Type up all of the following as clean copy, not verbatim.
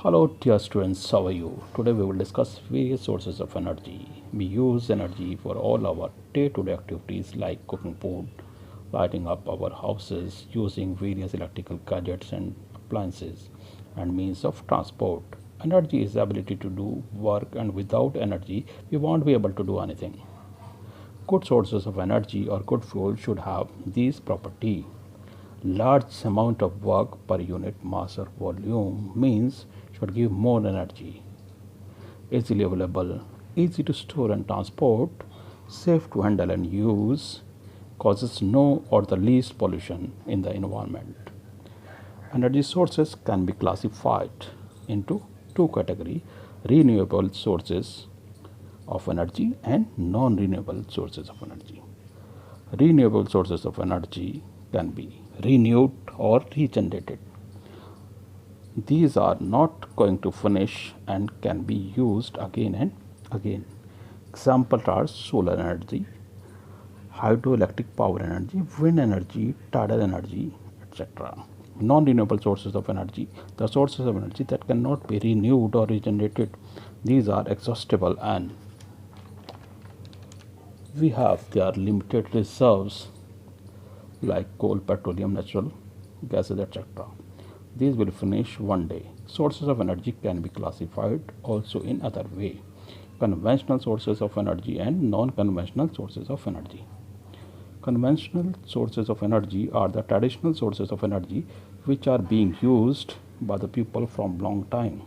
Hello dear students, how are you? Today we will discuss various sources of energy. We use energy for all our day-to-day activities like cooking food, lighting up our houses, using various electrical gadgets and appliances, and means of transport. Energy is the ability to do work, and without energy we won't be able to do anything. Good sources of energy or good fuel should have these properties. Large amount of work per unit mass or volume means should give more energy. Easily available, easy to store and transport, safe to handle and use, causes no or the least pollution in the environment. Energy sources can be classified into two categories: renewable sources of energy and non renewable sources of energy. Renewable sources of energy can be renewed or regenerated. These are not going to finish and can be used again and again. Examples are solar energy, hydroelectric power energy, wind energy, tidal energy, etc. Non renewable sources of energy, the sources of energy that cannot be renewed or regenerated, these are exhaustible and we have their limited reserves like coal, petroleum, natural gases, etc. These will finish one day. Sources of energy can be classified also in other way: conventional sources of energy and non-conventional sources of energy. Conventional sources of energy are the traditional sources of energy which are being used by the people from long time.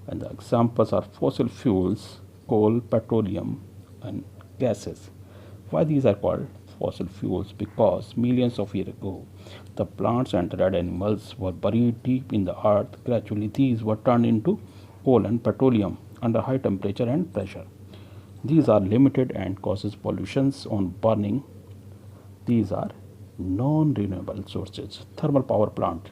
And the examples are fossil fuels, coal, petroleum, and gases. Why these are called fossil fuels? Because millions of years ago, the plants and red animals were buried deep in the earth. Gradually, these were turned into coal and petroleum under high temperature and pressure. These are limited and causes pollutions on burning. These are non-renewable sources. Thermal power plant.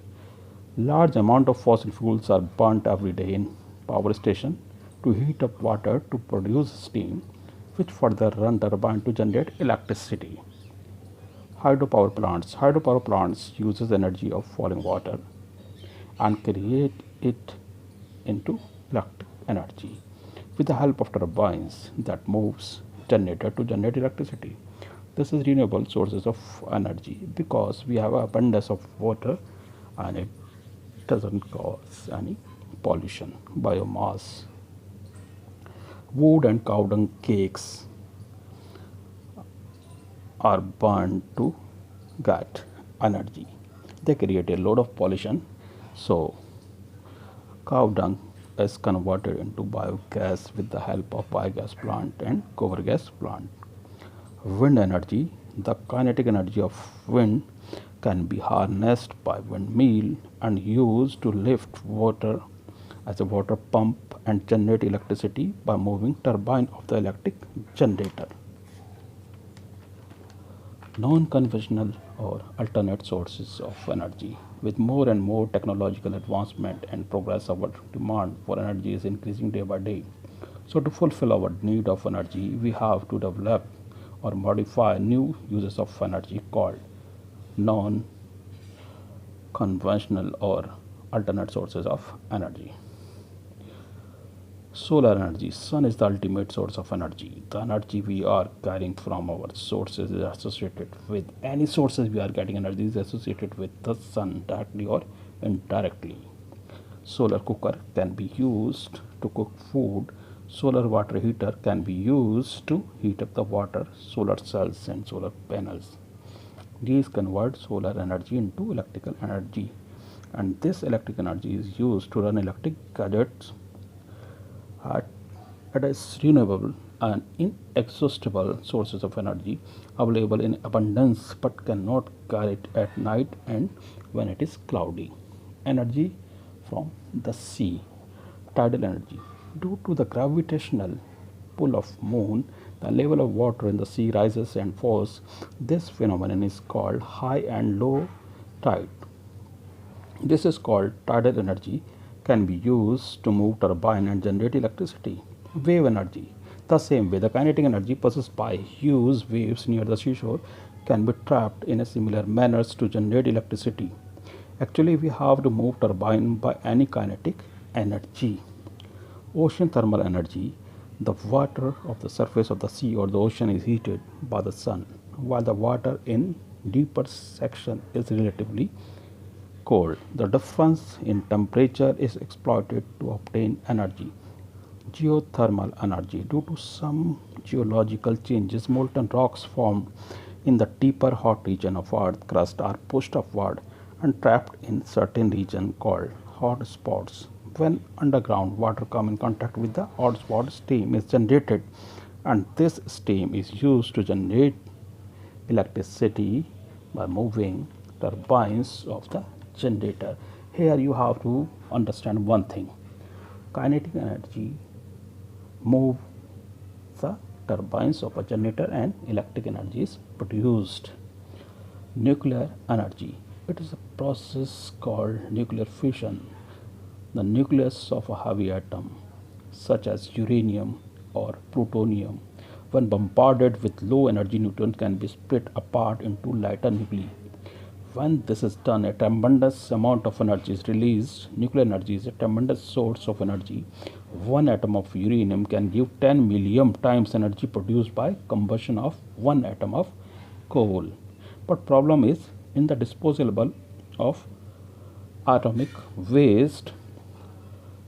Large amount of fossil fuels are burnt every day in power station to heat up water to produce steam, which further run turbine to generate electricity. Hydropower plants. Hydropower plants uses energy of falling water and create it into electric energy with the help of turbines that moves generator to generate electricity. This is renewable sources of energy because we have abundance of water and it doesn't cause any pollution. Biomass. Wood and cow dung cakes are burned to get energy. They create a lot of pollution, so cow dung is converted into biogas with the help of biogas plant and cover gas plant. Wind energy. The kinetic energy of wind can be harnessed by windmill and used to lift water as a water pump and generate electricity by moving turbine of the electric generator. Non-conventional or alternate sources of energy. With more and more technological advancement and progress, our demand for energy is increasing day by day. So to fulfill our need of energy, we have to develop or modify new uses of energy called non-conventional or alternate sources of energy. Solar energy. Sun is the ultimate source of energy. The energy we are carrying from our sources is associated with any sources we are getting energy is associated with the sun directly or indirectly. Solar cooker can be used to cook food. Solar water heater can be used to heat up the water. Solar cells and solar panels. These convert solar energy into electrical energy, and this electric energy is used to run electric gadgets at it is renewable and inexhaustible sources of energy available in abundance but cannot carry it at night and when it is cloudy. Energy from the sea. Tidal energy. Due to the gravitational pull of moon, the level of water in the sea rises and falls. This phenomenon is called high and low tide. This is called tidal energy, can be used to move turbine and generate electricity. Wave energy. The same way, the kinetic energy possessed by huge waves near the seashore can be trapped in a similar manner to generate electricity. Actually, we have to move turbine by any kinetic energy. Ocean thermal energy, the water of the surface of the sea or the ocean is heated by the sun, while the water in deeper section is relatively cold. The difference in temperature is exploited to obtain energy. Geothermal energy. Due to some geological changes, molten rocks formed in the deeper hot region of Earth crust are pushed upward and trapped in certain region called hot spots. When underground water come in contact with the hot spot, steam is generated, and this steam is used to generate electricity by moving turbines of the generator. Here you have to understand one thing: kinetic energy move the turbines of a generator and electric energy is produced. Nuclear energy. It is a process called nuclear fission. The nucleus of a heavy atom, such as uranium or plutonium, when bombarded with low energy neutrons, can be split apart into lighter nuclei. When this is done, a tremendous amount of energy is released. Nuclear energy is a tremendous source of energy. One atom of uranium can give 10 million times energy produced by combustion of one atom of coal. But problem is in the disposal of atomic waste,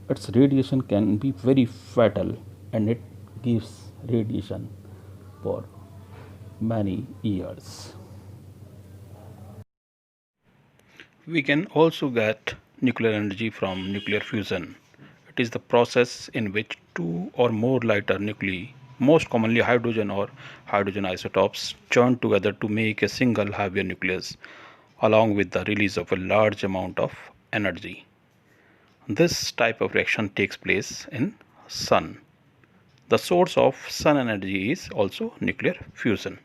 its radiation can be very fatal and it gives radiation for many years. We can also get nuclear energy from nuclear fusion. It is the process in which two or more lighter nuclei, most commonly hydrogen or hydrogen isotopes, join together to make a single heavier nucleus, along with the release of a large amount of energy. This type of reaction takes place in Sun. The source of Sun energy is also nuclear fusion.